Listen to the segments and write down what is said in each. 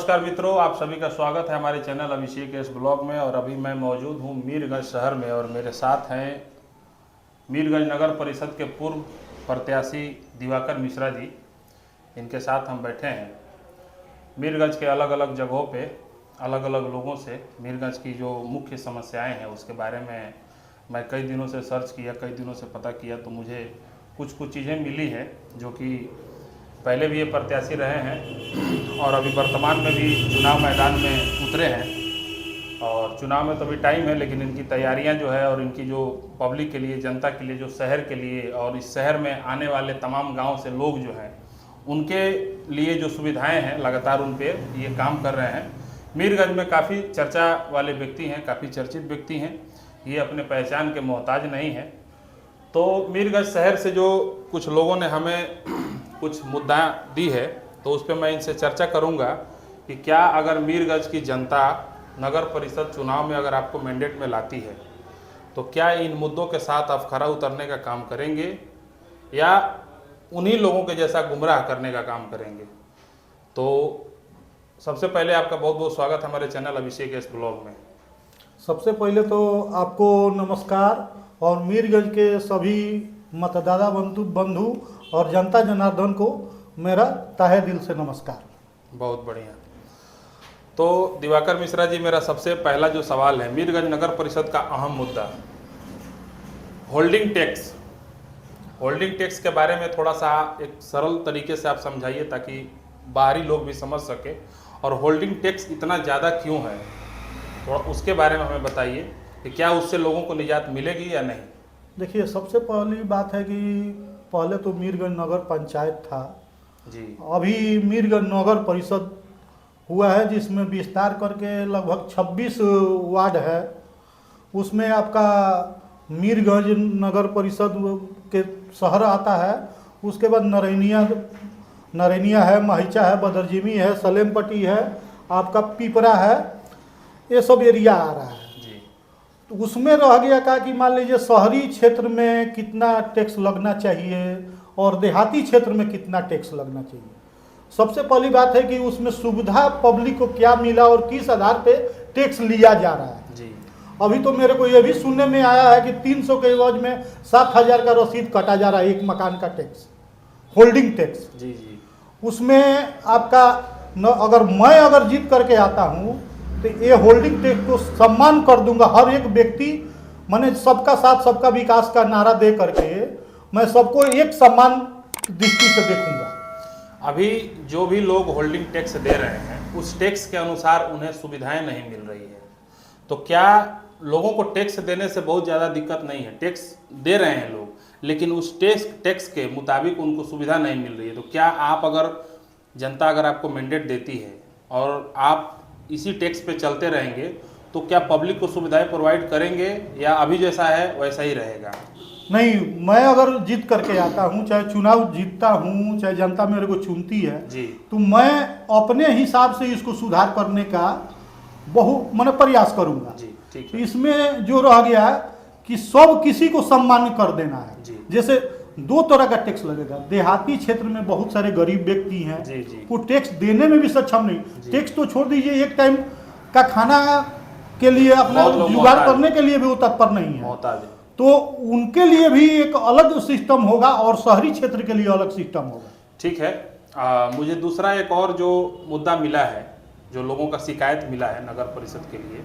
नमस्कार मित्रों, आप सभी का स्वागत है हमारे चैनल अभिषेक एस ब्लॉग में। और अभी मैं मौजूद हूँ मीरगंज शहर में और मेरे साथ हैं मीरगंज नगर परिषद के पूर्व प्रत्याशी दिवाकर मिश्रा जी। इनके साथ हम बैठे हैं। मीरगंज के अलग अलग जगहों पे अलग अलग लोगों से मीरगंज की जो मुख्य समस्याएं हैं उसके बारे में मैं कई दिनों से सर्च किया, कई दिनों से पता किया, तो मुझे कुछ चीज़ें मिली हैं जो कि पहले भी ये प्रत्याशी रहे हैं और अभी वर्तमान में भी चुनाव मैदान में उतरे हैं। और चुनाव में तो अभी टाइम है, लेकिन इनकी तैयारियां जो है और इनकी जो पब्लिक के लिए, जनता के लिए, जो शहर के लिए और इस शहर में आने वाले तमाम गांव से लोग जो हैं उनके लिए जो सुविधाएं हैं लगातार उन पर ये काम कर रहे हैं। मीरगंज में काफ़ी चर्चा वाले व्यक्ति हैं, काफ़ी चर्चित व्यक्ति हैं, ये अपने पहचान के मोहताज नहीं हैं। तो मीरगंज शहर से जो कुछ लोगों ने हमें कुछ मुद्दा दी है तो उस पर मैं इनसे चर्चा करूंगा कि क्या अगर मीरगंज की जनता नगर परिषद चुनाव में अगर आपको मैंडेट में लाती है तो क्या इन मुद्दों के साथ आप खरा उतरने का काम करेंगे या उन्हीं लोगों के जैसा गुमराह करने का काम करेंगे। तो सबसे पहले आपका बहुत बहुत स्वागत हमारे चैनल अभिषेक एस ब्लॉग में। सबसे पहले तो आपको नमस्कार और मीरगंज के सभी मतदाता बंधु और जनता जनार्दन को मेरा तहे दिल से नमस्कार। बहुत बढ़िया। तो दिवाकर मिश्रा जी, मेरा सबसे पहला जो सवाल है, मीरगंज नगर परिषद का अहम मुद्दा होल्डिंग टैक्स। होल्डिंग टैक्स के बारे में थोड़ा सा एक सरल तरीके से आप समझाइए ताकि बाहरी लोग भी समझ सके। और होल्डिंग टैक्स इतना ज़्यादा क्यों है, थोड़ा उसके बारे में हमें बताइए कि क्या उससे लोगों को निजात मिलेगी या नहीं। देखिए, सबसे पहली बात है कि पहले तो मीरगंज नगर पंचायत था जी, अभी मीरगंज नगर परिषद हुआ है जिसमें विस्तार करके लगभग 26 वार्ड है। उसमें आपका मीरगंज नगर परिषद के शहर आता है, उसके बाद नरैनिया है, महिचा है, बदरजीमी है, सलेमपट्टी है, आपका पिपरा है, ये सब एरिया आ रहा है। तो उसमें रह गया का कि मान लीजिए शहरी क्षेत्र में कितना टैक्स लगना चाहिए और देहाती क्षेत्र में कितना टैक्स लगना चाहिए। सबसे पहली बात है कि उसमें सुविधा पब्लिक को क्या मिला और किस आधार पे टैक्स लिया जा रहा है जी। अभी तो मेरे को ये भी सुनने में आया है कि 300 के एवज में 7,000 का रसीद कटा जा रहा है एक मकान का टैक्स, होल्डिंग टैक्स। जी जी। उसमें आपका अगर मैं जीत करके आता हूँ तो ये होल्डिंग टैक्स को सम्मान कर दूंगा। हर एक व्यक्ति, मैंने सबका साथ सबका विकास का नारा दे करके मैं सबको एक सम्मान दृष्टि से देखूंगा। अभी जो भी लोग होल्डिंग टैक्स दे रहे हैं उस टैक्स के अनुसार उन्हें सुविधाएं नहीं मिल रही है, तो क्या लोगों को टैक्स देने से बहुत ज़्यादा दिक्कत नहीं है? टैक्स दे रहे हैं लोग, लेकिन उस टैक्स के मुताबिक उनको सुविधा नहीं मिल रही है। तो क्या आप जनता अगर आपको मैंडेट देती है और आप इसी टैक्स पे चलते रहेंगे तो क्या पब्लिक को सुविधाएं प्रोवाइड करेंगे या अभी जैसा है वैसा ही रहेगा? नहीं, मैं अगर जीत करके आता हूँ, चाहे चुनाव जीतता हूँ, चाहे जनता मेरे को चुनती है जी, तो मैं अपने हिसाब से इसको सुधार करने का मैंने प्रयास करूंगा। जी, ठीक है। इसमें जो रह गया है कि सब किसी को सम्मान कर देना है जी। जैसे 2 तरह का टैक्स लगेगा। देहाती क्षेत्र में बहुत सारे गरीब व्यक्ति हैं जी, जी। वो टैक्स देने में भी सक्षम नहीं। टैक्स तो छोड़ दीजिए, एक टाइम का खाना के लिए अपना जुगाड़ करने के लिए भी वो तत्पर नहीं है, तो उनके लिए भी एक अलग सिस्टम होगा और शहरी क्षेत्र के लिए अलग सिस्टम होगा। ठीक है। मुझे दूसरा एक और जो मुद्दा मिला है, जो लोगों का शिकायत मिला है नगर परिषद के लिए,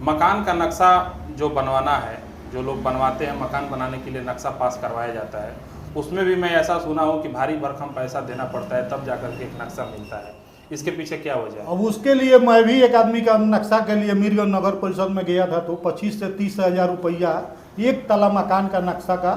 मकान का नक्शा जो बनवाना है, जो लोग बनवाते हैं मकान बनाने के लिए नक्शा पास करवाया जाता है, उसमें भी मैं ऐसा सुना हूँ कि भारी भरकम पैसा देना पड़ता है तब जाकर के एक नक्शा मिलता है। इसके पीछे क्या वजह है? अब उसके लिए मैं भी एक आदमी का नक्शा के लिए मीरगंज नगर परिषद में गया था तो 25 से 30 हजार रुपया एक तला मकान का नक्शा का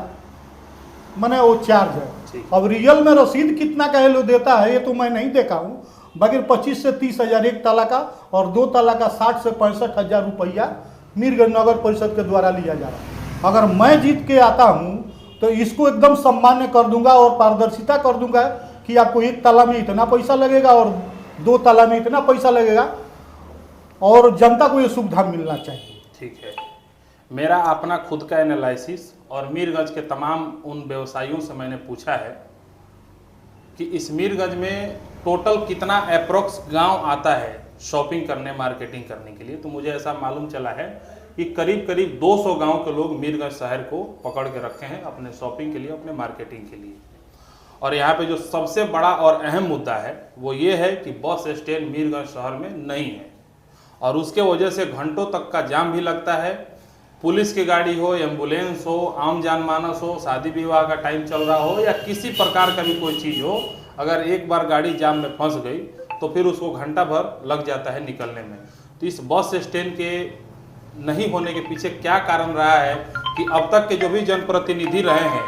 मैंने वो चार्ज है। अब रियल में रसीद कितना का लोग देता है ये तो मैं नहीं देखा हूँ, बाकी 25 से 30 हजार एक तला का और 2 तला का 60 से 65 हजार रुपया मीरगंज नगर परिषद के द्वारा लिया जा रहा है। अगर मैं जीत के आता हूँ तो इसको एकदम सम्मान्य कर दूंगा और पारदर्शिता कर दूंगा कि आपको एक तला में इतना पैसा लगेगा और 2 तला में इतना पैसा लगेगा और जनता को ये सुविधा मिलना चाहिए। ठीक है। मेरा अपना खुद का एनालिसिस और मीरगंज के तमाम उन व्यवसायियों से मैंने पूछा है कि इस मीरगंज में टोटल कितना अप्रोक्स गांव आता है शॉपिंग करने मार्केटिंग करने के लिए, तो मुझे ऐसा मालूम चला है कि करीब करीब 200 गांव के लोग मीरगंज शहर को पकड़ के रखे हैं अपने शॉपिंग के लिए, अपने मार्केटिंग के लिए। और यहाँ पे जो सबसे बड़ा और अहम मुद्दा है वो ये है कि बस स्टैंड मीरगंज शहर में नहीं है, और उसके वजह से घंटों तक का जाम भी लगता है। पुलिस की गाड़ी हो, एम्बुलेंस हो, आम जनमानस हो, शादी विवाह का टाइम चल रहा हो या किसी प्रकार का भी कोई चीज़ हो, अगर एक बार गाड़ी जाम में फंस गई तो फिर उसको घंटा भर लग जाता है निकलने में। तो इस बस स्टैंड के नहीं होने के पीछे क्या कारण रहा है कि अब तक के जो भी जनप्रतिनिधि रहे हैं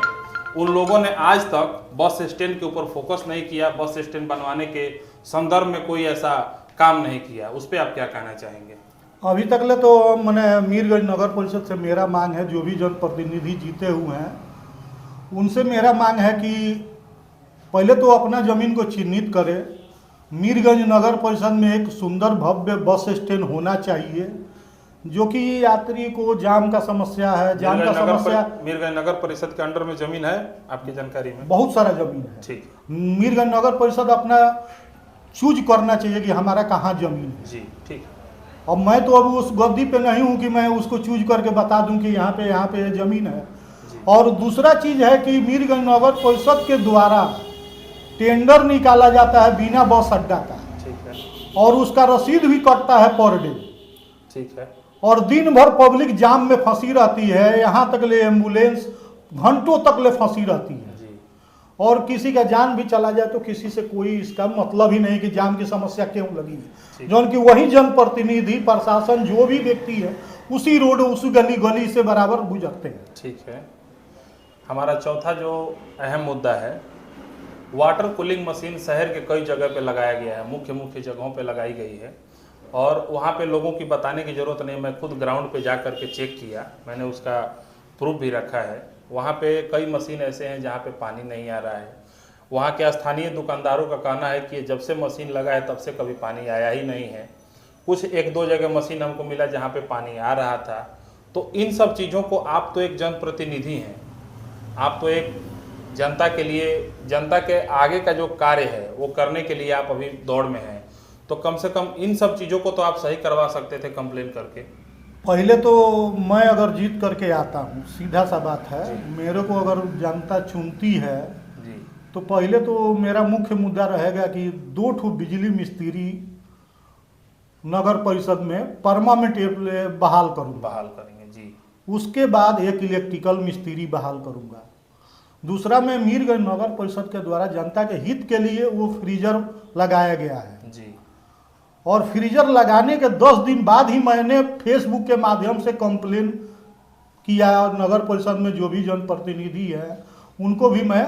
उन लोगों ने आज तक बस स्टैंड के ऊपर फोकस नहीं किया, बस स्टैंड बनवाने के संदर्भ में कोई ऐसा काम नहीं किया। उस पर आप क्या कहना चाहेंगे? अभी तक ले तो मैंने मीरगंज नगर परिषद से मेरा मांग है, जो भी जनप्रतिनिधि जीते हुए हैं उनसे मेरा मांग है कि पहले तो अपना ज़मीन को चिन्हित करें। मीरगंज नगर परिषद में एक सुंदर भव्य बस स्टैंड होना चाहिए, जो कि यात्री को जाम का समस्या है, जाम का समस्या। मीरगंज नगर परिषद के अंडर में जमीन है आपकी जानकारी में? बहुत सारा जमीन है। ठीक। मीरगंज नगर परिषद अपना चूज करना चाहिए कि हमारा कहाँ जमीन है। जी ठीक। अब मैं तो अब उस गद्दी पे नहीं हूँ कि मैं उसको चूज करके बता दूं कि यहाँ पे जमीन है। और दूसरा चीज़ है कि मीरगंज नगर परिषद के द्वारा टेंडर निकाला जाता है बिना बस अड्डा का। ठीक है। और उसका रसीद भी कटता है पर डे। ठीक है। और दिन भर पब्लिक जाम में फंसी रहती है, यहाँ तक ले एम्बुलेंस घंटों तक ले फंसी रहती है। जी। और किसी का जान भी चला जाए तो किसी से कोई इसका मतलब ही नहीं कि जाम की समस्या क्यों लगी है। जो कि वही जनप्रतिनिधि प्रशासन जो भी व्यक्ति है उसी रोड उसी गली गली से बराबर गुजरते हैं। ठीक है। हमारा चौथा जो अहम मुद्दा है, वाटर कूलिंग मशीन शहर के कई जगह पे लगाया गया है, मुख्य मुख्य जगहों पे लगाई गई है और वहाँ पे लोगों की बताने की ज़रूरत नहीं। मैं खुद ग्राउंड पे जा कर के चेक किया, मैंने उसका प्रूफ भी रखा है। वहाँ पे कई मशीन ऐसे हैं जहाँ पे पानी नहीं आ रहा है। वहाँ के स्थानीय दुकानदारों का कहना है कि जब से मशीन लगा है तब से कभी पानी आया ही नहीं है। कुछ एक दो जगह मशीन हमको मिला जहाँ पे पानी आ रहा था। तो इन सब चीज़ों को, आप तो एक जनप्रतिनिधि हैं, आप तो एक जनता के लिए, जनता के आगे का जो कार्य है वो करने के लिए आप अभी दौड़ में हैं, तो कम से कम इन सब चीज़ों को तो आप सही करवा सकते थे कंप्लेन करके। पहले तो मैं अगर जीत करके आता हूँ, सीधा सा बात है, मेरे को अगर जनता चुनती है जी, तो पहले तो मेरा मुख्य मुद्दा रहेगा कि 2 ठो बिजली मिस्त्री नगर परिषद में परमानेंट बहाल करूँगा। बहाल करेंगे जी। उसके बाद एक इलेक्ट्रिकल मिस्त्री बहाल करूँगा। दूसरा, मैं मीरगंज नगर परिषद के द्वारा जनता के हित के लिए वो फ्रीजर लगाया गया है जी। और फ्रीजर लगाने के 10 दिन बाद ही मैंने फेसबुक के माध्यम से कंप्लेन किया। नगर परिषद में जो भी जनप्रतिनिधि है उनको भी मैं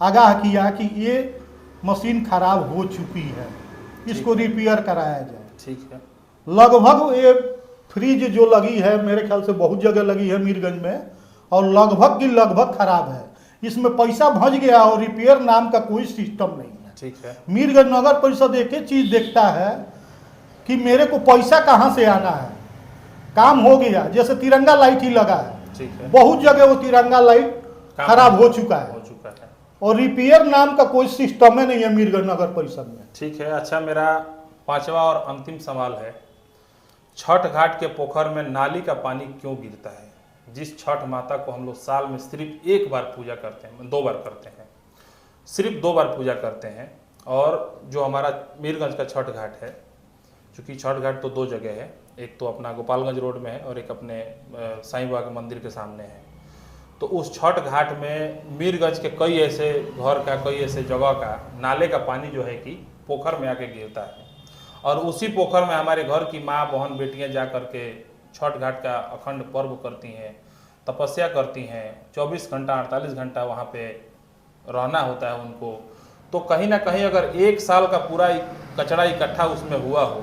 आगाह किया कि ये मशीन खराब हो चुकी है, इसको रिपेयर कराया जाए। ठीक है। लगभग ये फ्रिज जो लगी है मेरे ख्याल से बहुत जगह लगी है मीरगंज में, और लगभग की लगभग खराब है। इसमें पैसा भज गया और रिपेयर नाम का कोई सिस्टम नहीं है। ठीक है। मीरगंज नगर परिषद एक ही चीज देखता है कि मेरे को पैसा कहाँ से आना है। काम हो गया, जैसे तिरंगा लाइट ही लगा है, ठीक है। बहुत जगह वो तिरंगा लाइट खराब हो चुका है और रिपेयर नाम का कोई सिस्टम ही नहीं है मीरगंज नगर परिषद में। ठीक है। अच्छा, मेरा पांचवा और अंतिम सवाल है, छठ घाट के पोखर में नाली का पानी क्यों गिरता है? जिस छठ माता को हम लोग साल में सिर्फ एक बार पूजा करते हैं, 2 बार करते हैं, सिर्फ 2 बार पूजा करते हैं। और जो हमारा मीरगंज का छठ घाट है, चूँकि छठ घाट तो 2 जगह है, एक तो अपना गोपालगंज रोड में है और एक अपने साईं बाबा के मंदिर के सामने है। तो उस छठ घाट में मीरगंज के कई ऐसे घर का, कई ऐसे जगह का नाले का पानी जो है कि पोखर में आके गिरता है और उसी पोखर में हमारे घर की माँ बहन बेटियाँ जा कर के छठ घाट का अखंड पर्व करती हैं, तपस्या करती हैं। 24 घंटा 48 घंटा वहाँ पे रहना होता है उनको। तो कहीं ना कहीं अगर 1 साल का पूरा कचरा इकट्ठा उसमें हुआ हो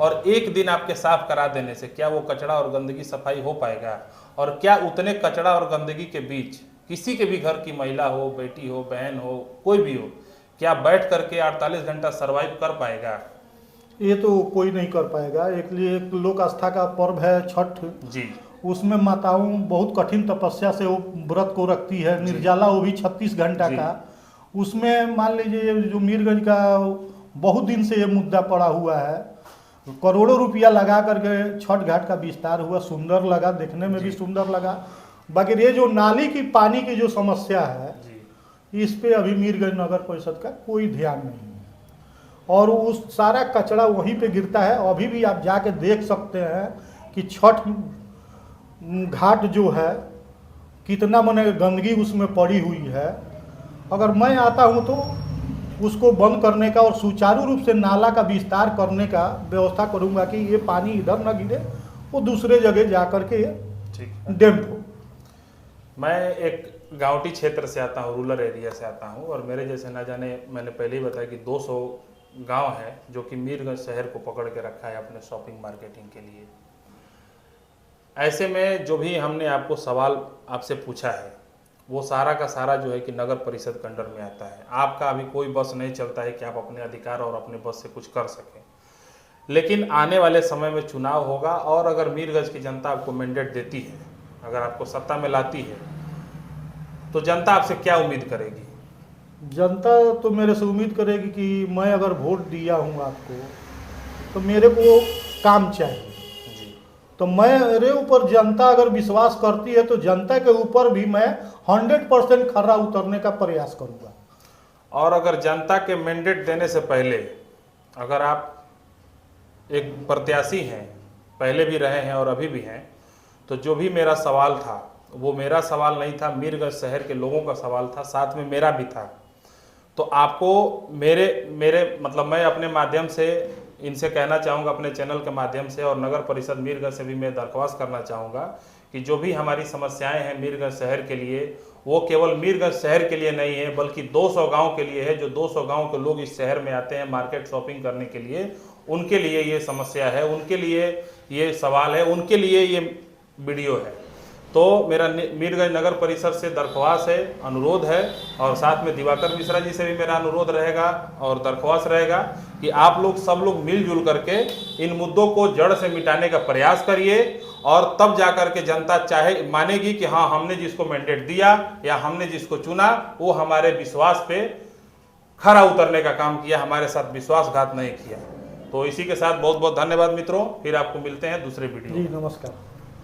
और एक दिन आपके साफ करा देने से क्या वो कचरा और गंदगी सफाई हो पाएगा? और क्या उतने कचरा और गंदगी के बीच किसी के भी घर की महिला हो, बेटी हो, बहन हो, कोई भी हो, क्या बैठ करके 48 घंटा सर्वाइव कर पाएगा? ये तो कोई नहीं कर पाएगा। एक लोक आस्था का पर्व है छठ जी। उसमें माताओं बहुत कठिन तपस्या से वो व्रत को रखती है, निर्जला, वो भी 36 घंटा का। उसमें मान लीजिए जो मीरगंज का बहुत दिन से ये मुद्दा पड़ा हुआ है, करोड़ों रुपया लगा करके छठ घाट का विस्तार हुआ, सुंदर लगा, देखने में भी सुंदर लगा। बाकी ये जो नाली की पानी की जो समस्या है, इस पे अभी मीरगंज नगर परिषद का कोई ध्यान नहीं है, और उस सारा कचरा वहीं पे गिरता है। अभी भी आप जाके देख सकते हैं कि छठ घाट जो है कितना मने गंदगी उसमें पड़ी हुई है। अगर मैं आता हूँ तो उसको बंद करने का और सुचारू रूप से नाला का विस्तार करने का व्यवस्था करूँगा कि ये पानी इधर न गिरे, वो दूसरे जगह जा कर के डैम्प हो। मैं एक गाँवटी क्षेत्र से आता हूँ, रूरल एरिया से आता हूँ, और मेरे जैसे ना जाने मैंने पहले ही बताया कि 200 गांव है जो कि मीरगंज शहर को पकड़ के रखा है अपने शॉपिंग मार्केटिंग के लिए। ऐसे में जो भी हमने आपको सवाल आपसे पूछा है वो सारा का सारा जो है कि नगर परिषद के अंडर में आता है। आपका अभी कोई बस नहीं चलता है कि आप अपने अधिकार और अपने बस से कुछ कर सकें, लेकिन आने वाले समय में चुनाव होगा, और अगर मीरगंज की जनता आपको मैंडेट देती है, अगर आपको सत्ता में लाती है, तो जनता आपसे क्या उम्मीद करेगी? जनता तो मेरे से उम्मीद करेगी कि मैं अगर वोट दिया हूँ आपको तो मेरे को काम चाहिए। तो मेरे ऊपर जनता अगर विश्वास करती है तो जनता के ऊपर भी मैं 100% खरा उतरने का प्रयास करूँगा। और अगर जनता के मैंडेट देने से पहले अगर आप एक प्रत्याशी हैं, पहले भी रहे हैं और अभी भी हैं, तो जो भी मेरा सवाल था वो मेरा सवाल नहीं था, मीरगंज शहर के लोगों का सवाल था, साथ में मेरा भी था। तो आपको मेरे मतलब मैं अपने माध्यम से इनसे कहना चाहूँगा, अपने चैनल के माध्यम से, और नगर परिषद मीरगंज से भी मैं दरख्वास्त करना चाहूँगा कि जो भी हमारी समस्याएं हैं मीरगंज शहर के लिए, वो केवल मीरगंज शहर के लिए नहीं है बल्कि 200 गांव के लिए है। जो 200 गांव के लोग इस शहर में आते हैं मार्केट शॉपिंग करने के लिए, उनके लिए ये समस्या है, उनके लिए ये सवाल है, उनके लिए ये वीडियो है। तो मेरा मीरगंज नगर परिषद से दरख्वास्त है, अनुरोध है, और साथ में दिवाकर मिश्रा जी से भी मेरा अनुरोध रहेगा और दरख्वास्त रहेगा कि आप लोग सब लोग मिलजुल करके इन मुद्दों को जड़ से मिटाने का प्रयास करिए, और तब जाकर के जनता चाहे मानेगी कि हाँ, हमने जिसको मैंडेट दिया या हमने जिसको चुना वो हमारे विश्वास पे खरा उतरने का काम किया, हमारे साथ विश्वासघात नहीं किया। तो इसी के साथ बहुत बहुत धन्यवाद मित्रों, फिर आपको मिलते हैं दूसरे वीडियो। जी नमस्कार।